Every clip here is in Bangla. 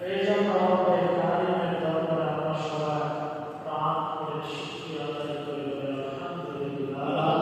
এই জন্য আমাদের কারিমের দরবারে আমরা সবাই প্রাণ করে শুকরিয়া আদায় করি, আলহামদুলিল্লাহ।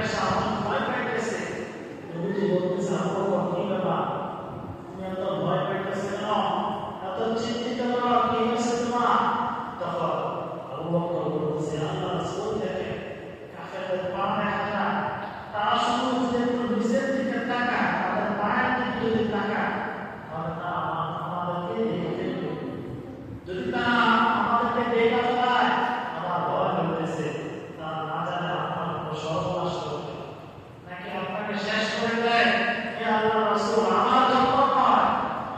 এসে আমার ভয় পাইতেছে। নবীজি বলতেছে, আবু বকর কি ব্যাপার, তুমি এত ভয় পাইতেছে কেন, এত চিন্তিত কেন, কি হয়েছে তোমার? তখন আবু বকর বলতেছে, আল্লাহ রাসূল দেখে কাফেরদের পা দেখা যায়, তারা শুধু যদি একটু নিচের দিকে তাকায়, তাদের পায়ের দিকে যদি তাকায়, তাহলে তারা আমাদেরকে দেখে ফেলবে। যদি তারা আমাদেরকে দেখে ফেলায়, আমার ভয় হইতেছে, তারা না জানে আপনার উপর সর্বনাশ করবে, নাকি আপনাকে শেষ করে দেয়। হে আল্লাহর রাসূল, আমার জন্য নয়,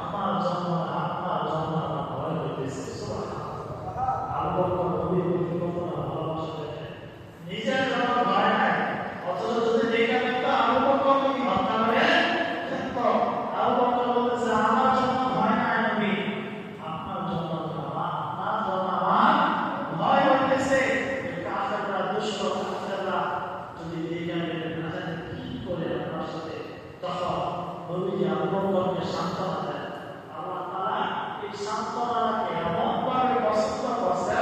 আমার জন্য, আপনার জন্য আমার ভয় হইতেছে। সুবহানাল্লাহ। আবু বকর নবীর প্রতি কতটা ভালোবাসা দেখেন। নিজের জন্য ভয় নাই, অথচ যদি দেখে ফেলতো আবু বকরকে কি হত্যা করে ফেলতো? আবু বকর বলতেছে, আমার জন্য ভয় নাই নবী, আপনার জন্য আপনার জন্য আমার ভয় হইতেছে। কাফেররা, দুষ্ট কাফেররা যদি দেখে ফেলে না জানে কি করে আপনার সাথে। তখন নবীজি আবু বকরকে সান্ত্বনা দেন। আল্লাহ তাআলা এই সান্ত্বনাকে এমনভাবে পছন্দ করছে,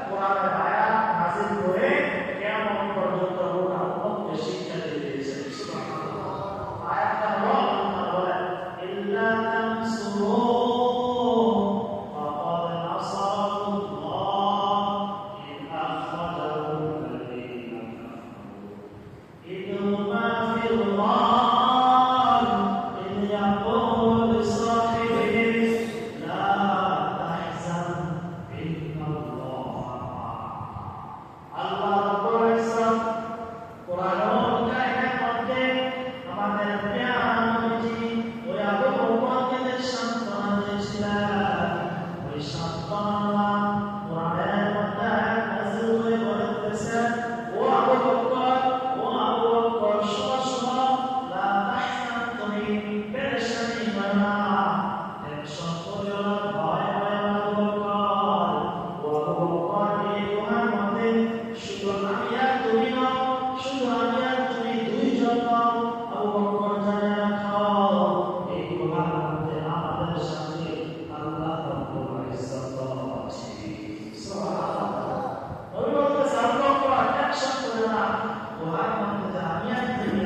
কোরআনের আয়াত নাযিল করে কিয়ামত পর্যন্ত গোটা উম্মতকে শিক্ষা দিয়ে দিয়েছেন। সুবহানাল্লাহ। আয়াতটা হলো, আল্লাহ বলেন, ইল্লা তানসুরুহু ফাকাদ নাসারাহুল্লাহ ইয আখরাজাহু আল্লাযীনা কাফারু ইয মা ফিল গার ইয ইয়াকুলু লিসাহিবিহি লা তাহজান ইন্নাল্লাহা মা'ানা। আল্লাহ রাব্বুল ইজ্জত কোরআনুল কারীমের মধ্যে আমাদের প্রিয় নবীজি ওই আবু বকরকে যে সান্ত্বনা দিয়েছিলেন, ওই সান্ত্বনা কোরআনের মধ্যে নাযিল হয়ে বলতেছেন, ও আবু বকর, ও আবু বকর, শোনো শোনো, লা তাহজান, তুমি পেরেশানি হয় না, টেনশন করিও না, ভয় হয় না আবু বকর। ও আবু বকর, এই গুহার মধ্যে শুধু আমি আর তুমি নও, শুধু আমি আর তুমি দুইজন নও। আবু বকর জানে রাখো, এই গুহার মধ্যে আমাদের সাথে আল্লাহ রাব্বুল ইজ্জত আছে। সুবহানাল্লাহ। নবী বলতেছে, আবু বকর টেনশন করো না, গুহার মধ্যে যে আমি আর তুমি,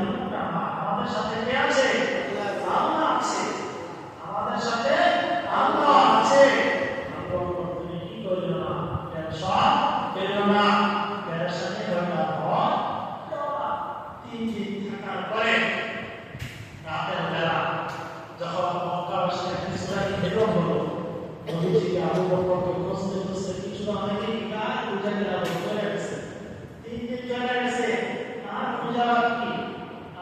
আমাদের সাথে কে আছে? আল্লাহ আছে। আমাদের সাথে আল্লাহ আছে। আবু বকর, তুমি কি করিও না, টেনশন করিও না, পেরেশানি হয় না, ভয় পেও না। 3 দিন থাকার পরে রাতের বেলা যখন মক্কাবাসীরা কিছুটা বেরোন হলো, নবীজি আবু বকরকে খুঁজতে খুঁজতে কিছুটা অনেকে গায়ে খুঁজে গেল, চলে গেছে। 3 দিন চলে গেছে, আর খুঁজার কি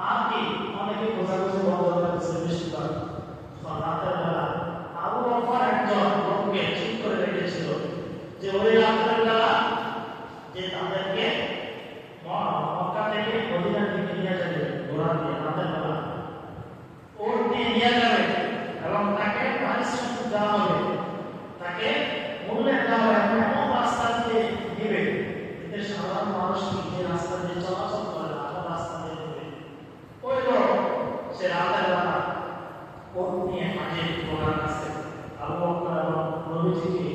আর কি, অনেকে খোঁজাখুঁজি বন্ধ করে দিচ্ছে বেশিরভাগ। রাতের বেলা আবু বকর একজন লোককে ঠিক করে রেখেছিল যে ওই রাতের বেলা যে তাদেরকে মক্কা থেকে মদিনার দিকে নিয়ে যাবে, ঘোড়া দিয়ে রাতের বেলা ওর দিয়ে নিয়ে যাবে, এবং তাকে পারিশ্রমিক দেওয়া হবে, তাকে মূল্য দেওয়া হবে, এমন রাস্তা দিয়ে দিবে এতে সাধারণ মানুষ যে রাস্তা দিয়ে চলাচল করে না, এমন রাস্তা দিয়ে দেবে। ওই লোক সে রাতের বেলা ওর নিয়ে হাজির ঘোড়ার কাছে। আবু বকর এবং নবীজিকে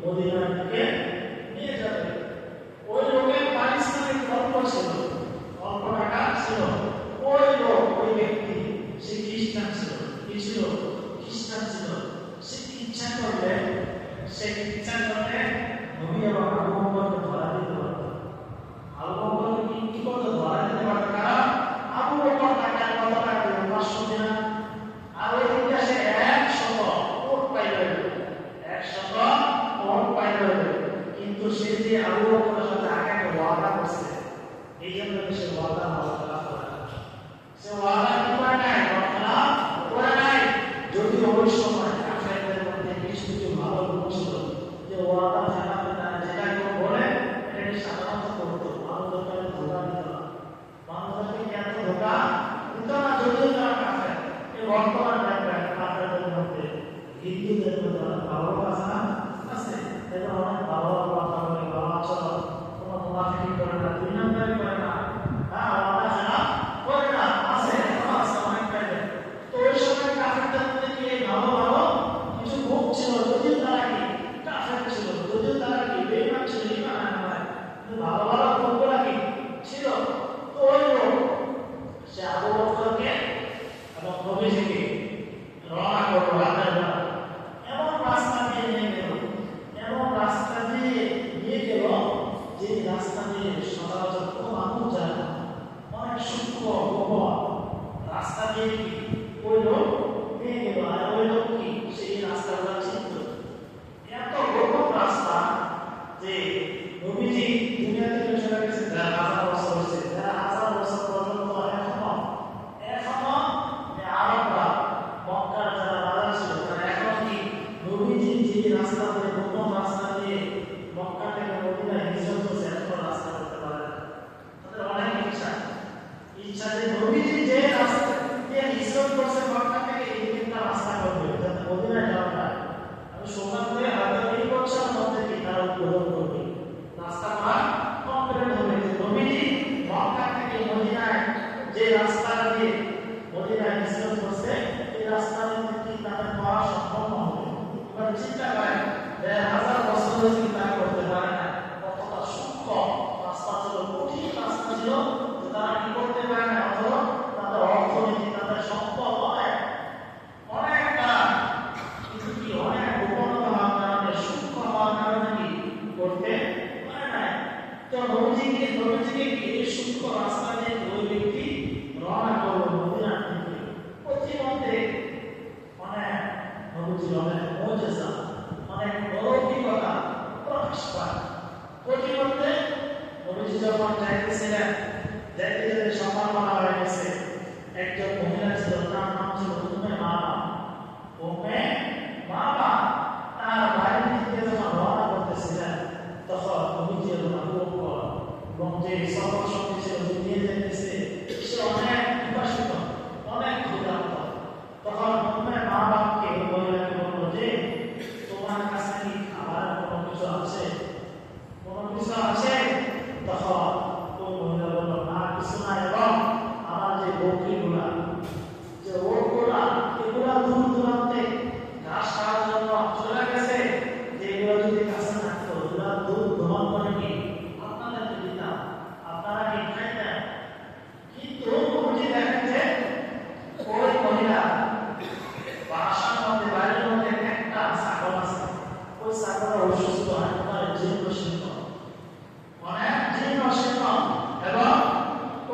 মদিনার দিকে নিয়ে যাবে। ওই লোকের পারিশ্রমিক অল্প ছিল, অল্প টাকা ছিল। ওই লোক, ওই ব্যক্তি, সে খ্রিস্টান ছিল। কি ছিল? খ্রিস্টান ছিল। সে ইচ্ছা করলে নবী এবং আবু বকরকে ধরা দিতে পারত। আবু বকরকে কি করতে ধরা দিতে পারত? কারণ আবু বকর তাকে কত টাকা দিল? 500 দিনার। আর ওই দিনটা সে 100 ওট পাইল, 100 ওট পাইল। কিন্তু সে যে আবু বকরের সাথে আগে ওয়াদা করছে, এই জন্য সে ওয়াদা বরখেলাপ করে না। সে ওয়াদা কি করে নাই? বরখেলাপ করে নাই। যদি ওই সময় কাফেরদের মধ্যে কিছু কিছু ভালো লোক ছিল যে ওয়াদা খেলাপে তারা যেটা কেউ বলে এটাকে সাধারণত করতো, মানুষদেরকে ধোকা দিত না, মানুষদেরকে কেন ধোকা দিত না, যদিও তারা কাফের। এই বর্তমান দেখবেন কাফেরদের মধ্যে, হিন্দুদের মধ্যে অনেক ভালো আছে না, আছে। এবার অনেক ভালো কথা বলে, ভালো চলো, কোনো মুনাফিকি করে না, 2 নম্বরই করে না, হ্যাঁ, ওয়াদা খেলাপ করে না, আছে অনেক পাইবে। তো ওই সময় কাফেরদের মধ্যে কি ভালো ভালো কিছু লোক ছিল, যদিও তারা কি কাফের ছিল, যদিও তারা কি বেঈমান ছিল, ঈমান আনয়, কিন্তু ভালো ভালো লোকগুলা কি ছিল। তো ওই লোক দিয়ে কি ওই লোক নিয়ে গেল, আর ওই লোক কি সেই রাস্তাগুলো চিনত। এত গোপন রাস্তা যে নবীজি দুনিয়া থেকে চলে গেছে 1000 বছর হয়েছে, 1000 বছর পর্যন্ত এখনো আরবরা মক্কার যারা রাজা ছিল তারা এখন কি নবীজি যে রাস্তা দিয়ে গোপন রাস্তা দিয়ে মক্কা থেকে মদিনায় হিজরত করছে এখনো রাস্তা করতে পারে না। তাদের অনেক ইচ্ছা যে নবীজি যে রাস্তা দিয়ে হিজরত করছে মক্কা থেকে এই একটা রাস্তা করবে যাতে মদিনায় যাওয়া যায়। আমি সোমবার করে হয়তো এই বছরের মধ্যে কি তারা উদ্বোধন করবে, রাস্তাটা কমপ্লিট হবে। যে নবীজি মক্কা থেকে মদিনায় যে রাস্তা দিয়ে মদিনায় হিজরত করছে এই রাস্তা দিয়ে কি তাদের পাওয়া সম্ভব হবে? এবার চিন্তা করেন 1000 বছর চিন্তা করতে পারে না কতটা সূক্ষ্ম রাস্তা ছিল, কঠিন রাস্তা ছিল, তারা কি করতে পারে না। অথবা তাদের অর্থনীতি তাদের সম্পদ অনেকটা কিন্তু কি অনেক গোপনতা হওয়ার কারণে সূক্ষ্ম হওয়ার কারণে কি করতে পারে না। তো নবীজিকে কি এই সূক্ষ্ম রাস্তা দিয়ে ওই ব্যক্তি রওনা করলো মদিনা থেকে। প্রতিমধ্যে অনেক নবীজির অনেক মুজিজা অনেক অলৌকিকতা প্রকাশ পায়। প্রতিমধ্যে নবীজি যখন যাইতেছিলেন দেখতে যেতে সকাল বেলা হয়ে গেছে, একজন মহিলা ছিল তার নাম ছিল উম্মে মাবা। তার বাড়ির দিকে যখন রওনা করতেছিলেন তখন নবীজি আবু বকর এবং যে সফর সঙ্গী ছিল যে নিয়ে যেতেছে সে অনেক উপাসিত অনেক ক্ষুধার্ত। তখন উম্মে মাবাকে মহিলাকে বললো যে তোমার কাছে কি খাবার কোনো কিছু আছে? তখন ওই মহিলা বললো না কিছু নাই, এবং আমার যে বকরিগুলা যে ওটগুলা এগুলা দূর দূরান্তে ঘাস খাওয়ার জন্য চলে গেছে, যেগুলো যদি কাছে থাকতো ওগুলা দুধ দমন করে নিয়ে আপনাদেরকে দিতাম, আপনারা কি খাইতেন। কিন্তু নবীজি দেখেন যে ওই মহিলা বাসার মধ্যে বাড়ির মধ্যে একটা ছাগল আছে, ওই ছাগল অসুস্থ একেবারে জীর্ণ শীর্ণ অনেক জীর্ণ শীর্ণ, এবং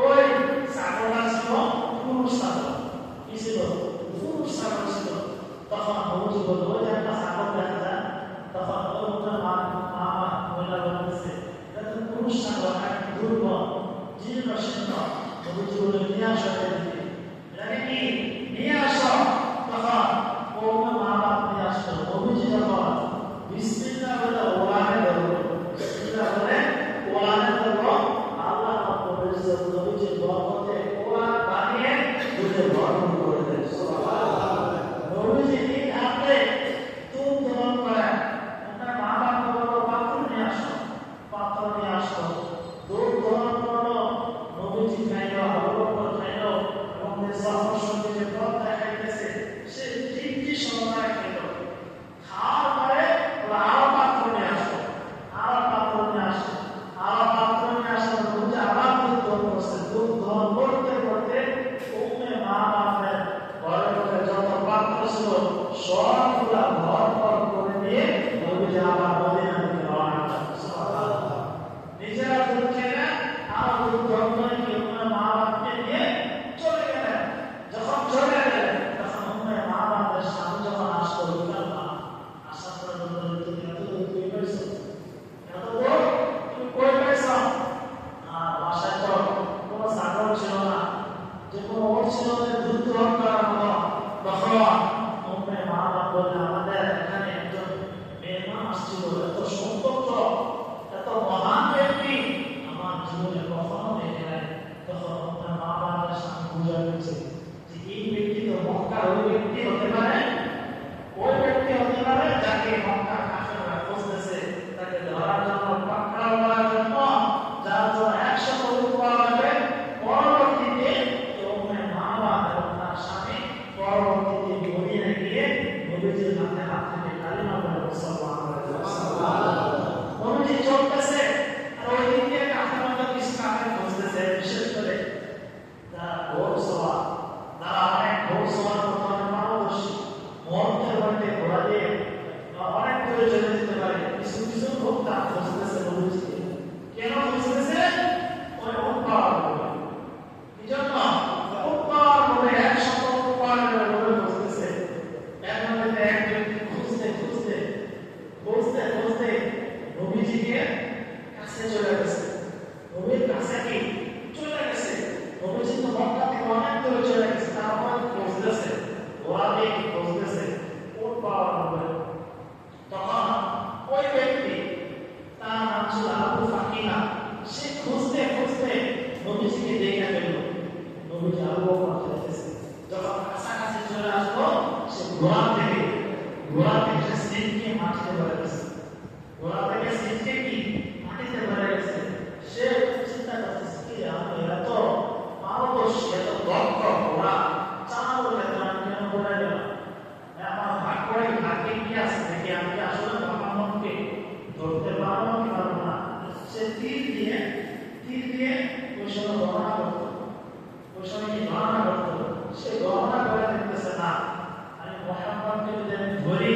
ওই ছাগলটা ছিল পুরুষ ছাগল। কি ছিল? পুরুষ ছাগল ছিল। তখন নবীজি বলল ওই যে একটা ছাগল দেখা যায়, তখন ওই মা মহিলা বলতেছে এটা তো পুরুষ ছাগল, একটা দুর্বল জীর্ণ শীর্ণ। নবীজি বলল নিয়ে আসো এটাকে কি নিয়ে আসো। তখন ওই মা নিয়ে আসলো। নবীজি যখন বিসমিল্লাহ বলে ওলানে ধরলো, বিসমিল্লাহ বলে ওলানে ধরলো, আল্লাহ রাব্বুল ইজ্জত নবীজির বরকতে ওলান বানিয়ে দুধে ভরপুর করে দেন। সুবহানাল্লাহ। নবীজি নিজ হাতে দুধ দহন করেন। আপনার মা বাবা বললো পাত্র নিয়ে আসো, পাত্র নিয়ে আসো, দুধ দহন করলো। নবীজি খাইলো, আবু বকর খাইলো, এবং যে সফর সঙ্গী যে পথ দেখাইতেছে সে তৃপ্তি সহকারে খাইলো। খাওয়ার পরে আরো পাত্র নিয়ে আসো, আরো পাত্র নিয়ে আসো, আরো পাত্র নিয়ে আসো। নবীজি আবার দুধ দহন করছে। দুধ দহন করতে করতে উম্মে মাবাদের ঘরের মধ্যে যত পাত্র ছিল সবগুলা ভরপুর করে নিয়ে নবীজি আবার মদিনা থেকে রওনা করলেন। সুবহানাল্লাহ। নিজেরা দুধ খেলেন, আরো দুধ দহন করে কি উম্মে মাবাদকে নিয়ে চলে গেলেন। যখন চলে গেলেন তখন উম্মে মাবাদের সামনে যখন আসলো বিকালবেলা, আসার পরে বললেন তুমি এত দুধ কই পাইছো? এত দুধ তুমি কই পাইছো? বাসায় তো কোনো ছাগল ছিল না, যে কোনো ওট ছিল যে দুধ দহন করার মতো। তখন উম্মে মাবাদ বললেন আমাদের এখানে একজন মেহমান আসছিল, এত সৌন্দর্য এত মহান ব্যক্তি আমার জীবনে কখনো দেখে নাই। তখন উম্মে মাবাদের সামনে বুঝা গেছে যে এই ব্যক্তি তো মক্কার ওই ব্যক্তি হতে পারে, ওই ব্যক্তি হতে পারে যাকে মক্কার কাফেররা খুঁজতেছে, তাকে ধরার জন্য পাকড়াও করার জন্য, যার জন্য 100 তরুণ পাওয়া যাবে। পরবর্তীতে উম্মে মাবাদ এবং তার স্বামী পরবর্তীতে গোড়া থেকে সিটকে মাটিতে ভরে গেছে, গোড়া থেকে সিটকে কি মাটিতে ভরে গেছে। সে চিন্তা করতেছে কি আমি এত পারদর্শী এত দক্ষ গোড়া চালাবো আমি কেন গোড়ায় গেলাম, আমার ভাগ্যে কি আছে দেখি আমি কি আসলে মোহাম্মদকে ধরতে পারবো কি পারবো না। সে তীর দিয়ে ওই সময় গণনা করতো, ওই সময় কি গণনা করতো, সে গণনা করে দেখতেছে না আমি মোহাম্মদকে যদি আমি ধরি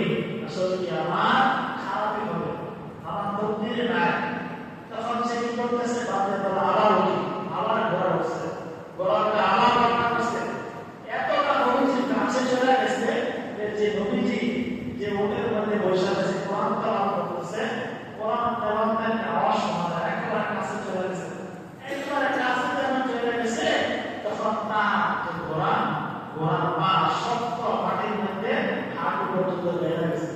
আসলে কি আমার খারাপই হবে, আমার তকদিরে নাই। তখন সে কি করতেছে বাদের বলা আবার উঠি, আবার ঘোরা উঠছে, ঘোরাটা আবার ঘটনা করছে। এতটা নবীজির কাছে চলে গেছে যে নবীজি যে ওটের মধ্যে বসে আছে কোরআন তেলাওয়াত করতেছে, কোরআন তেলাওয়াতের আওয়াজ শোনা যায়, একেবারে কাছে চলে গেছে। একেবারে কাছে যখন চলে গেছে তখন তার যে ঘোড়ার পা শক্ত মাটির মধ্যে হাঁটু পর্যন্ত বেড়ে গেছে,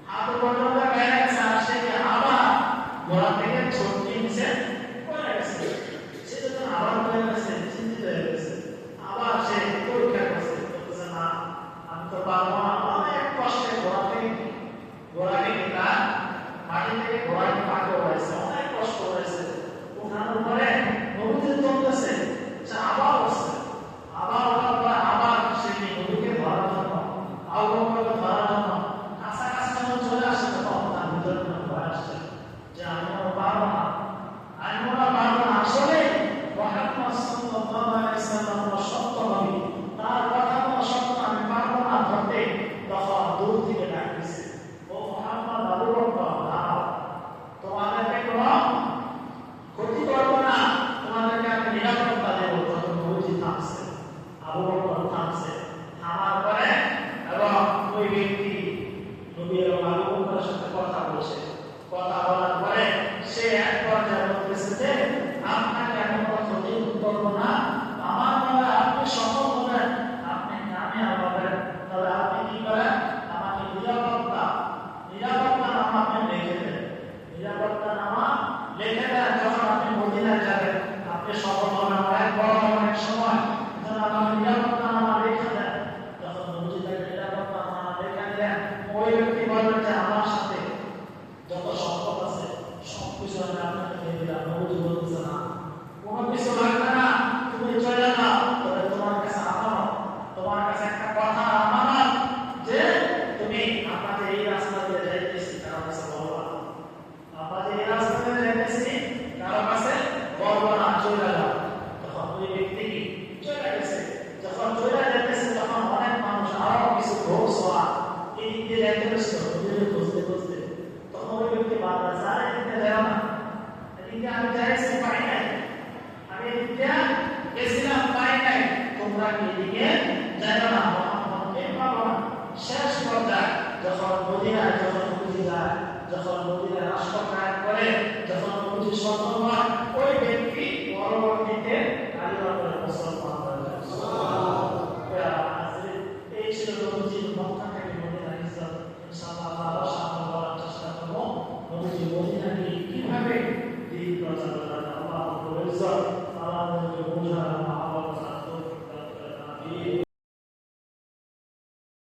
হাঁটু পর্যন্ত বেড়ে গেছে। আর সে আবার ঘোড়া থেকে ছটকে নিচে পড়ে গেছে। সে যখন আবার পড়ে গেছে চিন্তিত হয়ে গেছে, আবার সে পরীক্ষা করছে, বলতেছে না আমি তো পারবো না। অনেক কষ্টে ঘোড়াকে তার মাটি থেকে ঘোড়াকে পাকে উঠাইছে, অনেক কষ্ট হয়েছে। উঠানোর পরে নবীজি চলতেছে, সে আবার উঠছে, আবার ওঠার পরে আবার সে নবীকে ধরার জন্য আবু বকরকে ধরার জন্য কাছাকাছি যখন চলে আসে তখন তার ভিতরে ভয় আসছে যে আমি পারবো না, আমি পারবো না। আসলে মুহাম্মদ সাল্লাল্লাহু আলাইহি ওয়াসাল্লাম সত্য নবী, তার কথা কোনো সত্য আমি পারবো না ধরতে। তখন দূর থেকে ডাক দিছে, ও মুহাম্মদ, আবু বকর দাঁড়াও, তোমাদেরকে কোনো ক্ষতি করবো না, তোমাদেরকে আমি নিরাপত্তা দেবো। তখন নবীজি থামছে, আবু বকর থামছে, থামার পরে এবং ওই ব্যক্তি নবী এবং আবু বকরের সাথে কথা বলছে, কথা বলার পরে সে এক পর্যায়ে বলতেছে যে আপনাকে আমি কোনো ক্ষতি করবো না, আমার মনে আপনি সফল হবেন, আপনি কামিয়াব হবেন। তবে আপনি কি করেন, আমাকে নিরাপত্তা নামা আপনি লিখে দেন, নিরাপত্তা নামা লিখে দেন। যখন আপনি মদিনায় যাবেন আপনি সফল হবেন, অনেক বড় অনেক সময় যেন আমাকে নিরাপত্তা নামা লিখে দেন। তখন নবীজি তাকে নিরাপত্তা নামা লিখে দিলেন। ওই ব্যক্তি বলবেন যে আমার সাথে যত সম্পদ আছে সবকিছু আমি আপনাকে দিয়ে দিলাম। নবীজি বলতেছে না, কোনো কিছু লাগবে না, তুমি চলে যাও। তবে তোমার কাছে আমানত, তোমার কাছে একটা কথা আমানত যে তুমি আপনাদের এই রাস্তা দিয়ে যাইতেছি কারো কাছে বলবো না, আপনাদের এই রাস্তা দিয়ে যাইতেছি কারো কাছে বলবো না, চলে যাও। তখন ওই ব্যক্তি কি চলে গেছে। যখন চলে যেতেছে তখন অনেক মানুষ আরো কিছু ভোগ সোয়া এই দিক দিয়ে যাইতে বসতো, খুঁজতে তখন ওই ব্যক্তি বারবার স্যার এদিকে যাও না, এদিকে আমি যাইছি পাই নাই, আমি এদিকে গেছিলাম পাই নাই, তোমরা কি এদিকে যাও না, মোহাম্মদকে পাবো না। শেষ পর্যায়ে যখন মদিনায় যখন মদিনায় রাষ্ট্র কায়েম করে, যখন নবীজি সফল হয়, ওই ব্যক্তি পরবর্তীতে কালিমা পড়ে মুসলমান হয়ে যায়। সুবহানাল্লাহ। এই ছিল